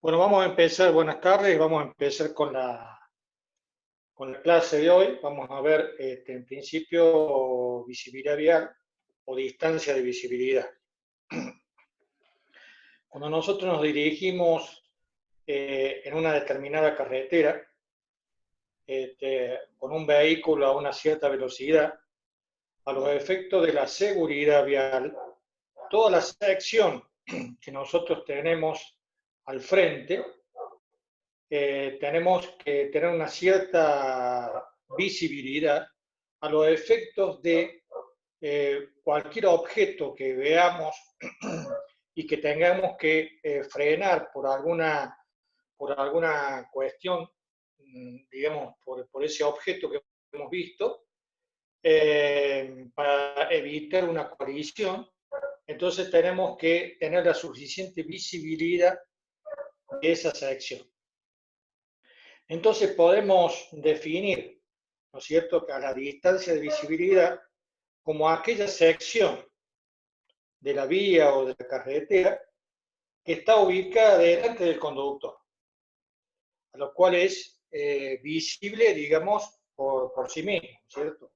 Bueno, vamos a empezar, buenas tardes, vamos a empezar con la clase de hoy. Vamos a ver, en principio, visibilidad vial o distancia de visibilidad. Cuando nosotros nos dirigimos en una determinada carretera, con un vehículo a una cierta velocidad, a los efectos de la seguridad vial, toda la sección que nosotros tenemos al frente, tenemos que tener una cierta visibilidad a los efectos de cualquier objeto que veamos y que tengamos que frenar por alguna cuestión, digamos, por ese objeto que hemos visto, para evitar una colisión. Entonces tenemos que tener la suficiente visibilidad de esa sección. Entonces podemos definir, ¿no es cierto?, que a la distancia de visibilidad como aquella sección de la vía o de la carretera que está ubicada delante del conductor, a lo cual es visible, digamos, por sí mismo, ¿cierto?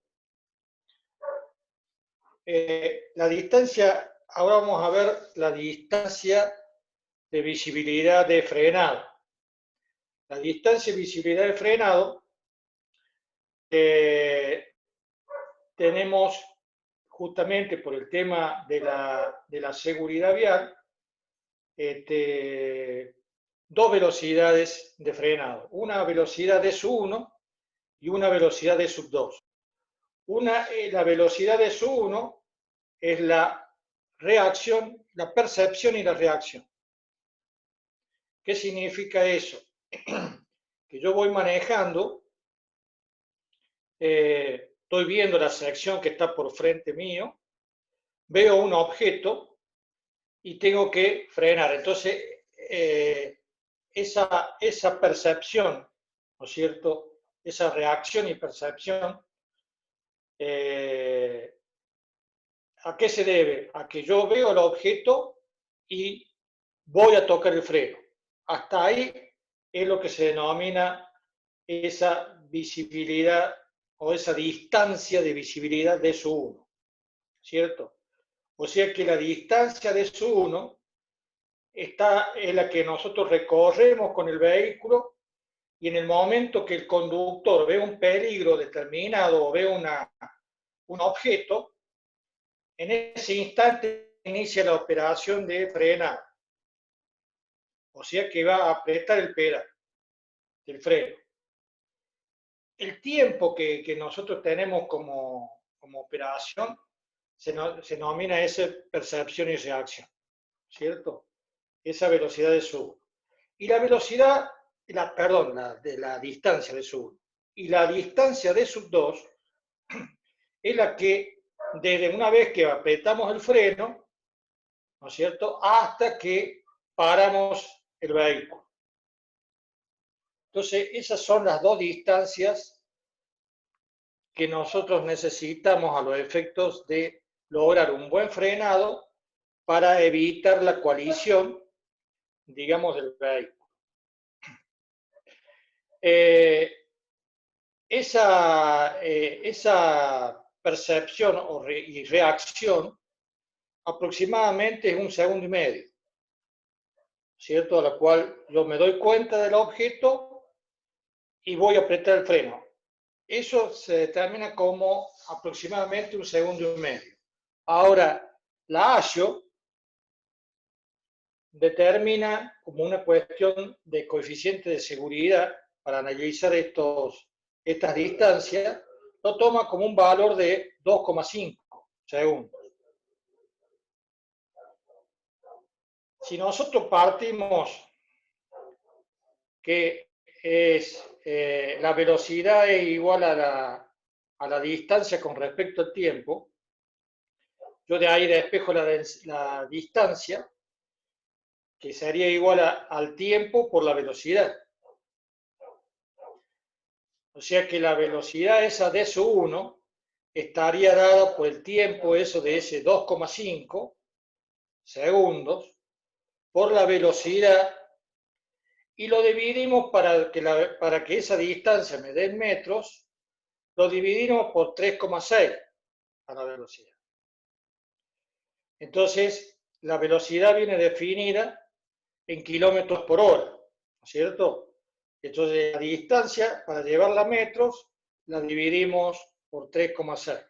La distancia, ahora vamos a ver la distancia de visibilidad de frenado. La distancia de visibilidad de frenado tenemos justamente por el tema de la seguridad vial, dos velocidades de frenado, una velocidad de sub 1 y una velocidad de sub 2. La velocidad de sub 1 es la reacción, la percepción y la reacción. ¿Qué significa eso? Que yo voy manejando, estoy viendo la sección que está por frente mío, veo un objeto y tengo que frenar. Entonces, esa percepción, ¿no es cierto? Esa reacción y percepción, ¿a qué se debe? A que yo veo el objeto y voy a tocar el freno. Hasta ahí es lo que se denomina esa visibilidad o esa distancia de visibilidad de su 1, ¿cierto? O sea que la distancia de su 1 está en la que nosotros recorremos con el vehículo, y en el momento que el conductor ve un peligro determinado o ve un objeto, en ese instante inicia la operación de frenado. O sea que va a apretar el pedal del freno. El tiempo que nosotros tenemos como operación se denomina esa percepción y reacción, ¿cierto? Esa velocidad de sub. Y la velocidad, de la distancia de sub. Y la distancia de sub 2 es la que, desde una vez que apretamos el freno, ¿no es cierto?, hasta que paramos el vehículo. Entonces, esas son las dos distancias que nosotros necesitamos a los efectos de lograr un buen frenado para evitar la colisión, digamos, del vehículo. Esa percepción y reacción aproximadamente es 1,5 segundos, ¿cierto? A la cual yo me doy cuenta del objeto y voy a apretar el freno. Eso se determina como aproximadamente 1,5 segundos. Ahora, la ASIO determina como una cuestión de coeficiente de seguridad para analizar estas distancias, lo toma como un valor de 2,5 segundos. Si nosotros partimos que la velocidad es igual a la distancia con respecto al tiempo, yo de ahí despejo la distancia, que sería igual al tiempo por la velocidad. O sea que la velocidad esa de su 1 estaría dada por el tiempo eso de ese 2,5 segundos por la velocidad y lo dividimos para que esa distancia me dé en metros, lo dividimos por 3,6 a la velocidad. Entonces, la velocidad viene definida en kilómetros por hora, ¿no es cierto? Entonces, la distancia, para llevarla a metros, la dividimos por 3,6.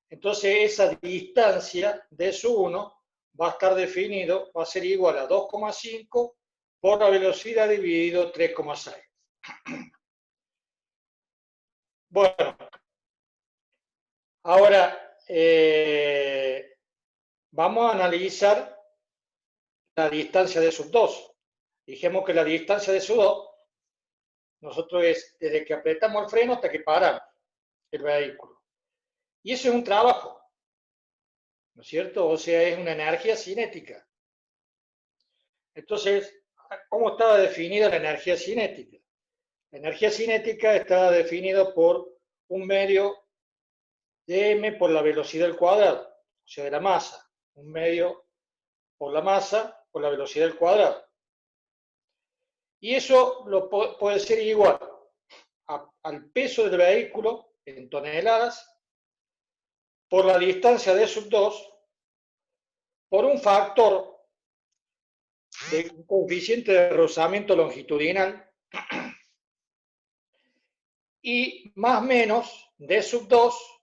Entonces, esa distancia de S1 va a estar definido, va a ser igual a 2,5 por la velocidad dividido 3,6. Bueno, ahora vamos a analizar la distancia de sub 2. Dijimos que la distancia de sub 2, nosotros es desde que apretamos el freno hasta que paramos el vehículo. Y eso es un trabajo, ¿no es cierto? O sea, es una energía cinética. Entonces, ¿cómo estaba definida la energía cinética? La energía cinética está definida por un medio de m por la velocidad al cuadrado, o sea, de la masa. Un medio por la masa por la velocidad al cuadrado. Y eso puede ser igual al peso del vehículo en toneladas por la distancia de sub 2 por un factor de un coeficiente de rozamiento longitudinal y más menos d sub 2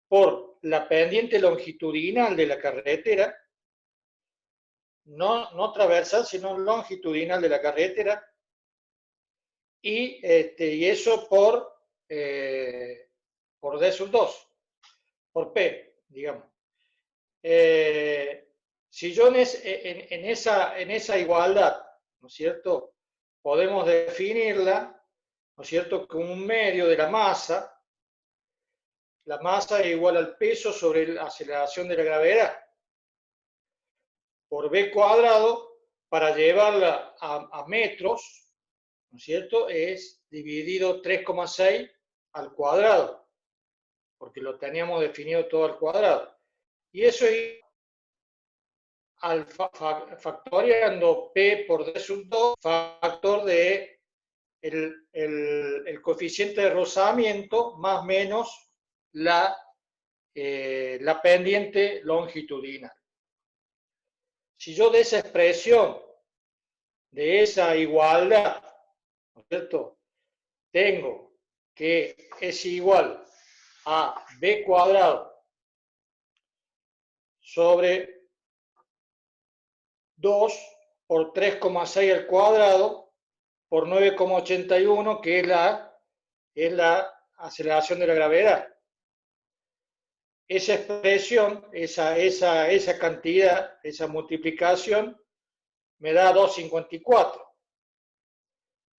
por la pendiente longitudinal de la carretera, no transversal, sino longitudinal de la carretera, y eso por d sub 2, por P, digamos. Si yo en esa igualdad, ¿no es cierto?, podemos definirla, ¿no es cierto?, como un medio de la masa es igual al peso sobre la aceleración de la gravedad, por B cuadrado, para llevarla a metros, ¿no es cierto?, es dividido 3,6 al cuadrado, porque lo teníamos definido todo al cuadrado. Y eso es factoriando P por D sub 2, factor de el coeficiente de rozamiento más menos la pendiente longitudinal. Si yo de esa expresión, de esa igualdad, ¿no es cierto?, tengo que es igual a B cuadrado sobre 2 por 3,6 al cuadrado por 9,81, que es la aceleración de la gravedad. Esa expresión, esa cantidad, esa multiplicación, me da 254.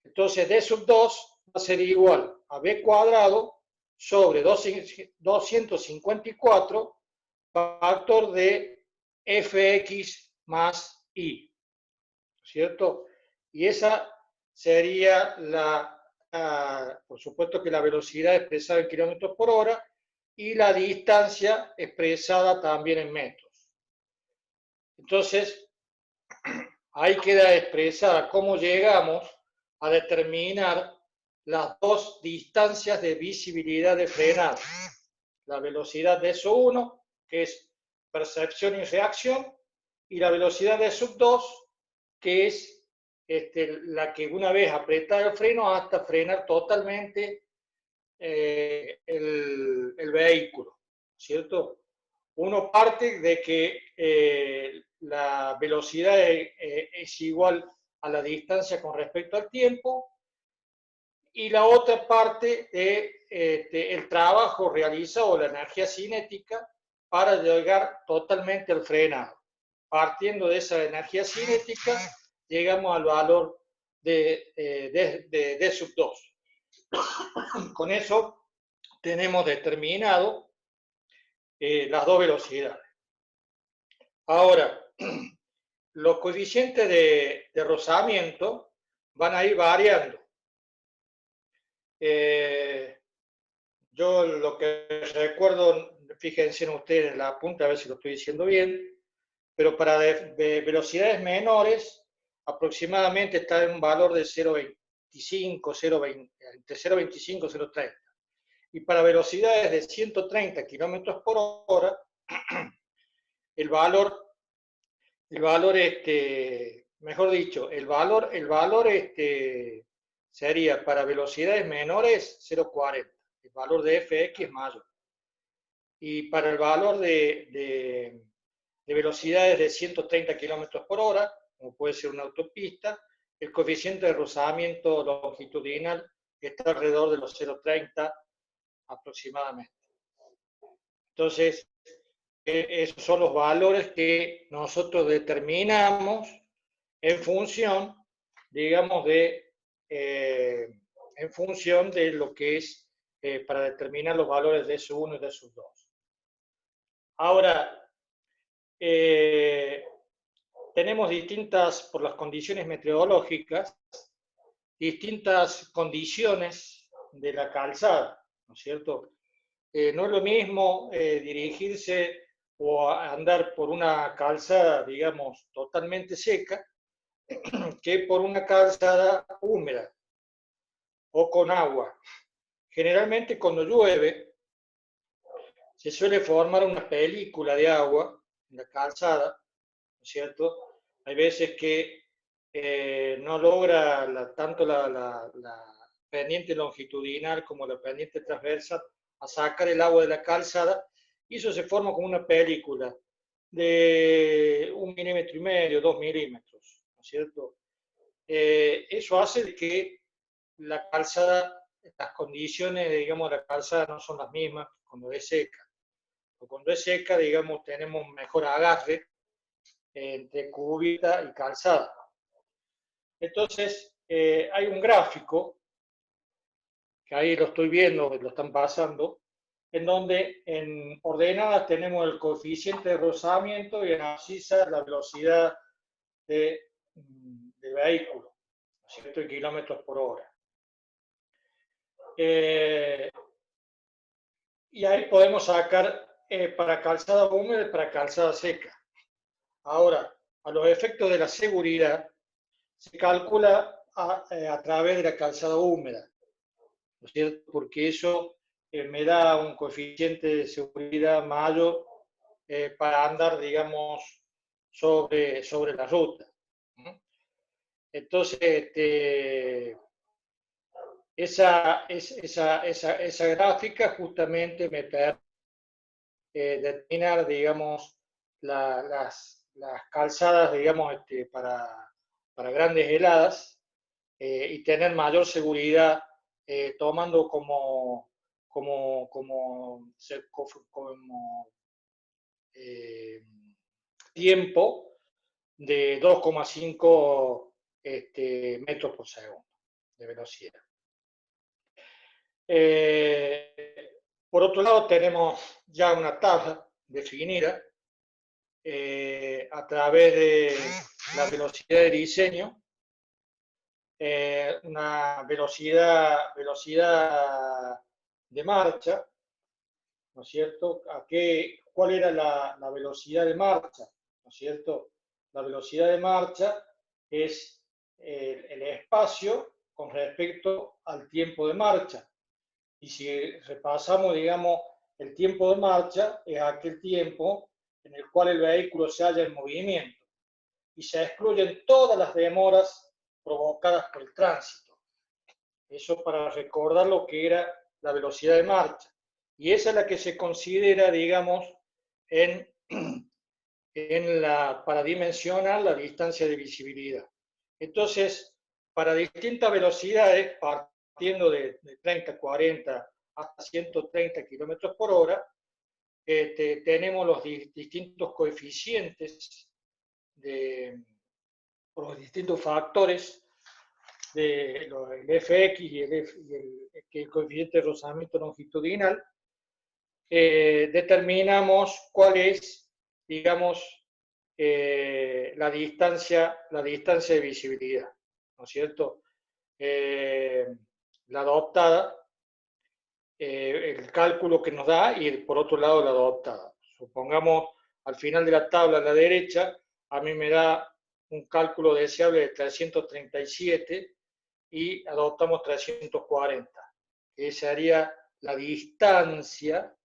Entonces, D sub 2 va a ser igual a B cuadrado sobre 254 factor de Fx más Y, ¿cierto? Y esa sería por supuesto que la velocidad expresada en kilómetros por hora y la distancia expresada también en metros. Entonces, ahí queda expresada cómo llegamos a determinar las dos distancias de visibilidad de frenado. La velocidad de SO1, que es percepción y reacción, y la velocidad de sub 2, que es la que una vez apretar el freno hasta frenar totalmente el vehículo, ¿cierto? Uno parte de que la velocidad es igual a la distancia con respecto al tiempo, y la otra parte de el trabajo realizado, la energía cinética, para llegar totalmente al frenado. Partiendo de esa energía cinética, llegamos al valor de sub 2. Con eso tenemos determinado las dos velocidades. Ahora, los coeficientes de rozamiento van a ir variando. Yo lo que recuerdo, fíjense en ustedes en la punta, a ver si lo estoy diciendo bien, pero para velocidades menores aproximadamente está en un valor de 0,25, 0,20, entre 0,25 y 0,30. Y para velocidades de 130 kilómetros por hora, el valor, mejor dicho, el valor sería para velocidades menores 0,40. El valor de fx es mayor. Y para el valor de velocidades de 130 kilómetros por hora, como puede ser una autopista, el coeficiente de rozamiento longitudinal está alrededor de los 0,30 aproximadamente. Entonces, esos son los valores que nosotros determinamos en función, digamos, en función de lo que es para determinar los valores de S1 y de S2. Ahora, tenemos distintas, por las condiciones meteorológicas, distintas condiciones de la calzada, ¿no es cierto? No es lo mismo dirigirse o andar por una calzada, digamos, totalmente seca, que por una calzada húmeda o con agua. Generalmente cuando llueve, se suele formar una película de agua en la calzada, ¿no es cierto? Hay veces que no logra tanto la pendiente longitudinal como la pendiente transversal a sacar el agua de la calzada, y eso se forma como una película de 1,5 milímetros, 2 milímetros, ¿no es cierto? Eso hace que la calzada, las condiciones, digamos, de la calzada no son las mismas cuando es seca. Cuando es seca, digamos, tenemos mejor agarre entre cubierta y calzada. Entonces, hay un gráfico, que ahí lo estoy viendo, lo están pasando, en donde en ordenadas tenemos el coeficiente de rozamiento y en abscisa la velocidad del vehículo, ¿no es cierto?, en kilómetros por hora. Y ahí podemos sacar para calzada húmeda y para calzada seca. Ahora, a los efectos de la seguridad, se calcula a través de la calzada húmeda, ¿no es cierto? Porque eso me da un coeficiente de seguridad mayor para andar, digamos, sobre la ruta. Entonces, esa gráfica justamente me permite determinar, digamos, las calzadas, digamos, para grandes heladas y tener mayor seguridad, tomando como tiempo de 2,5 metros por segundo de velocidad. Por otro lado, tenemos ya una tabla definida a través de la velocidad de diseño, una velocidad de marcha, ¿no es cierto? ¿Cuál era la velocidad de marcha? ¿No es cierto? La velocidad de marcha es el espacio con respecto al tiempo de marcha. Y si repasamos, digamos, el tiempo de marcha, es aquel tiempo en el cual el vehículo se halla en movimiento y se excluyen todas las demoras provocadas por el tránsito. Eso para recordar lo que era la velocidad de marcha. Y esa es la que se considera, digamos, para dimensionar la distancia de visibilidad. Entonces, para distintas velocidades, partiendo de 30, 40 hasta 130 kilómetros por hora, tenemos los distintos coeficientes por los distintos factores del fx y el coeficiente de rozamiento longitudinal, determinamos cuál es, digamos, la distancia de visibilidad, ¿no es cierto? La adoptada, el cálculo que nos da, y por otro lado la adoptada. Supongamos al final de la tabla a la derecha, a mí me da un cálculo deseable de 337 y adoptamos 340, que sería la distancia,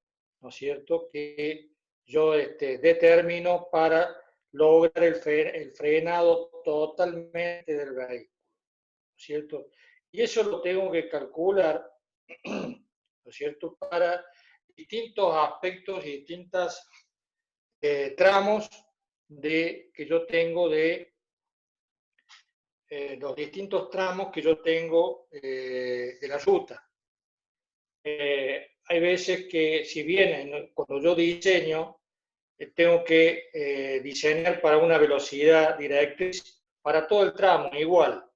¿no es cierto?, que yo determino para lograr el frenado totalmente del vehículo, ¿no es cierto? Y eso lo tengo que calcular, ¿no es cierto?, para distintos aspectos y distintos tramos que yo tengo los distintos tramos que yo tengo de la ruta. Hay veces que, si bien cuando yo diseño, tengo que diseñar para una velocidad directriz para todo el tramo, igual.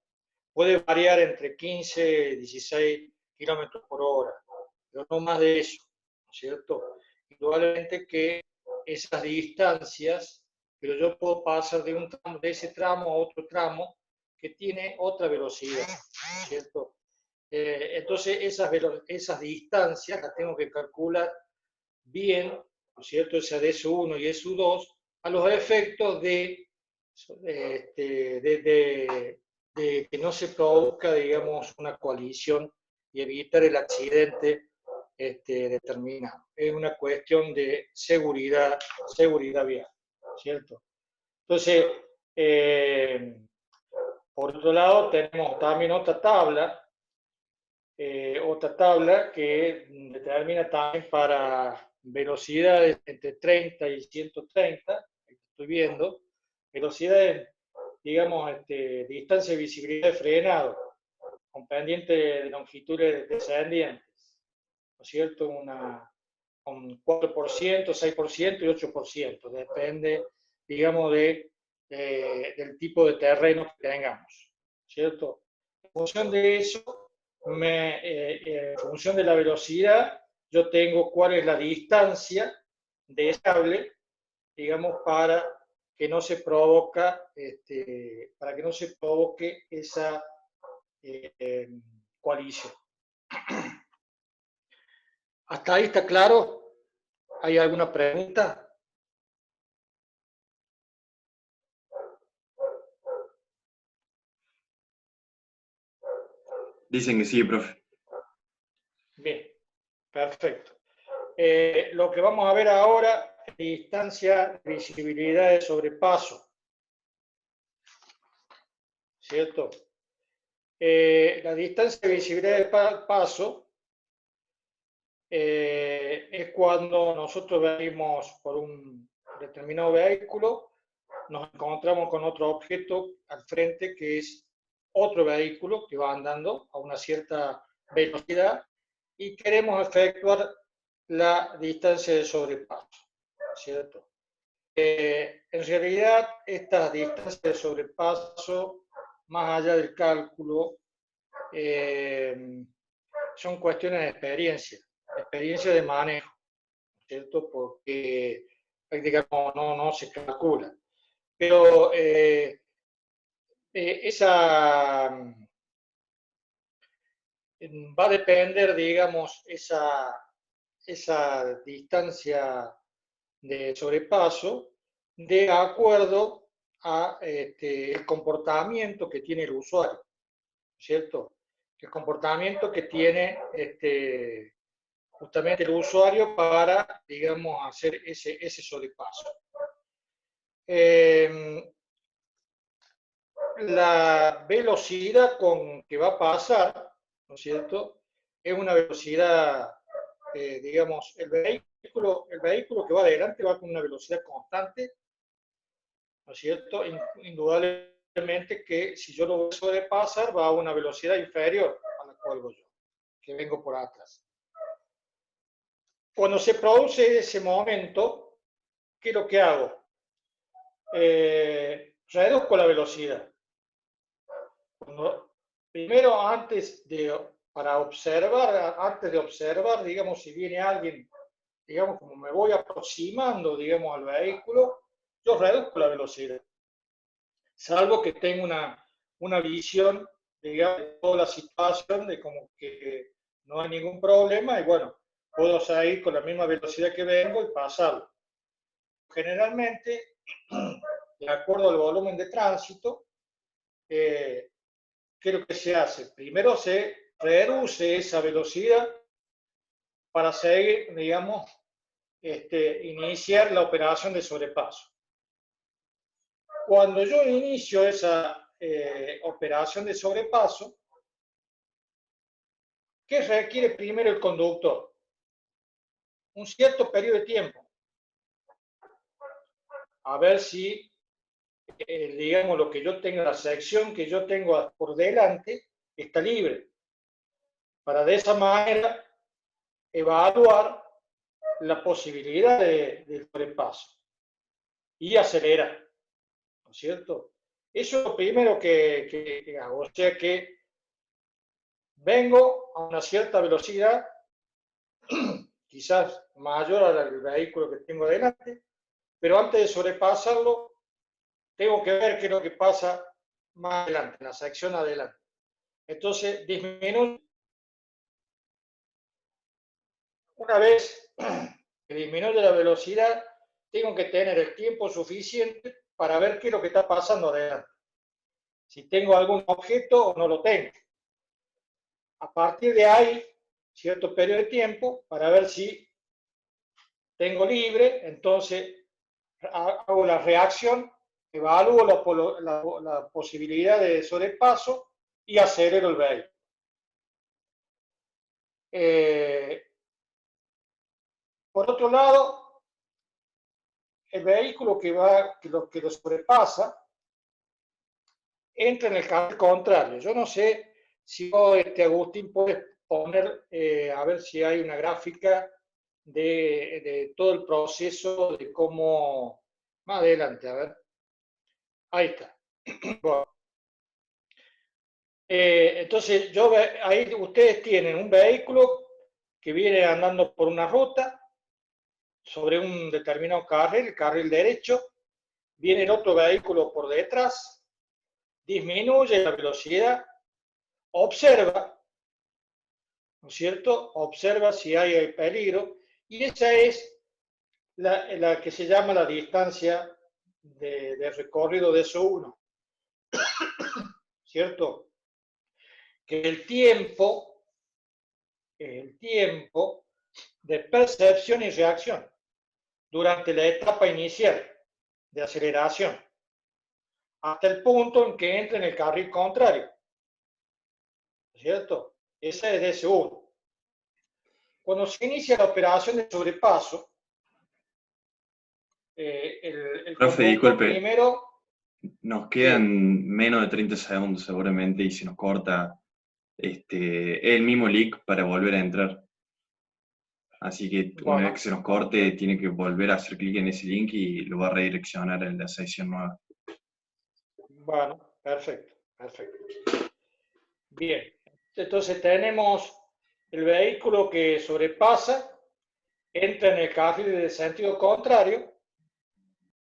Puede variar entre 15 y 16 kilómetros por hora, pero no más de eso, ¿no es cierto? Indudablemente que esas distancias, pero yo puedo pasar de ese tramo a otro tramo que tiene otra velocidad, ¿no es cierto? Entonces esas distancias las tengo que calcular bien, ¿no es cierto? Esa de S1 y S2 a los efectos de que no se produzca, digamos, una colisión y evitar el accidente determinado. Es una cuestión de seguridad vial, ¿cierto? Entonces, por otro lado, tenemos también otra tabla que determina también para velocidades entre 30 y 130, estoy viendo, velocidades, digamos, distancia de visibilidad de frenado, con pendiente de longitudes descendientes, ¿no es cierto? Con 4%, 6% y 8%, depende, digamos, del tipo de terreno que tengamos, ¿cierto? En función de eso, en función de la velocidad, yo tengo cuál es la distancia deseable, digamos, para que no se provoque esa colisión. ¿Hasta ahí está claro? ¿Hay alguna pregunta? Dicen que sí, profe. Bien, perfecto. Lo que vamos a ver ahora es distancia de visibilidad de sobrepaso, ¿cierto? La distancia de visibilidad de paso es cuando nosotros venimos por un determinado vehículo, nos encontramos con otro objeto al frente que es otro vehículo que va andando a una cierta velocidad y queremos efectuar la distancia de sobrepaso, ¿cierto? En realidad, estas distancias de sobrepaso, más allá del cálculo, son cuestiones de experiencia de manejo, ¿cierto? Porque prácticamente no se calcula. Pero esa va a depender, digamos, esa distancia de sobrepaso de acuerdo a el comportamiento que tiene el usuario, ¿cierto? El comportamiento que tiene justamente el usuario para, digamos, hacer ese sobrepaso. La velocidad con que va a pasar, ¿no es cierto?, es una velocidad, digamos, el vehículo que va adelante va con una velocidad constante, ¿no es cierto? Indudablemente que si yo lo voy a sobrepasar, va a una velocidad inferior a la cual voy yo, que vengo por atrás. Cuando se produce ese momento, ¿qué es lo que hago? Reduzco la velocidad. Primero, antes de observar, digamos, si viene alguien, digamos, como me voy aproximando, digamos, al vehículo, yo reduzco la velocidad. Salvo que tenga una visión, digamos, de toda la situación, de como que no hay ningún problema y bueno, puedo salir con la misma velocidad que vengo y pasarlo. Generalmente, de acuerdo al volumen de tránsito, ¿qué es lo que se hace? Primero se reduce esa velocidad para seguir, digamos, iniciar la operación de sobrepaso. Cuando yo inicio esa operación de sobrepaso, ¿qué requiere primero el conductor? Un cierto periodo de tiempo. A ver si, digamos, lo que yo tenga, la sección que yo tengo por delante, está libre. Para de esa manera evaluar la posibilidad del sobrepaso y acelerar, ¿no es cierto? Eso es lo primero que hago, o sea que vengo a una cierta velocidad, quizás mayor al vehículo que tengo adelante, pero antes de sobrepasarlo, tengo que ver qué es lo que pasa más adelante, en la sección adelante. Entonces, disminuye. Una vez que disminuye la velocidad, tengo que tener el tiempo suficiente para ver qué es lo que está pasando adelante. Si tengo algún objeto o no lo tengo. A partir de ahí, cierto periodo de tiempo para ver si tengo libre, entonces hago la reacción, evalúo la posibilidad de sobrepaso y acelero el vehículo. Por otro lado, el vehículo que lo sobrepasa entra en el carril contrario. Yo no sé si vos, Agustín, puedes poner, a ver si hay una gráfica de todo el proceso, de cómo... Más adelante, a ver. Ahí está. Bueno. Entonces, ahí ustedes tienen un vehículo que viene andando por una ruta sobre un determinado carril, el carril derecho, viene el otro vehículo por detrás, disminuye la velocidad, observa, ¿no es cierto? Observa si hay peligro, y esa es la que se llama la distancia de recorrido de S1, ¿cierto? Que el tiempo de percepción y reacción durante la etapa inicial de aceleración, hasta el punto en que entra en el carril contrario, ¿cierto? Esa es de S1. Cuando se inicia la operación de sobrepaso, el Profe, conductor disculpe, primero... nos quedan menos de 30 segundos seguramente y se nos corta el mismo link para volver a entrar. Así que una vez Bueno, que se nos corte, tiene que volver a hacer clic en ese link y lo va a redireccionar a la sesión nueva. bueno, perfecto, perfecto. Bien, entonces tenemos el vehículo que sobrepasa, entra en el carril de sentido contrario,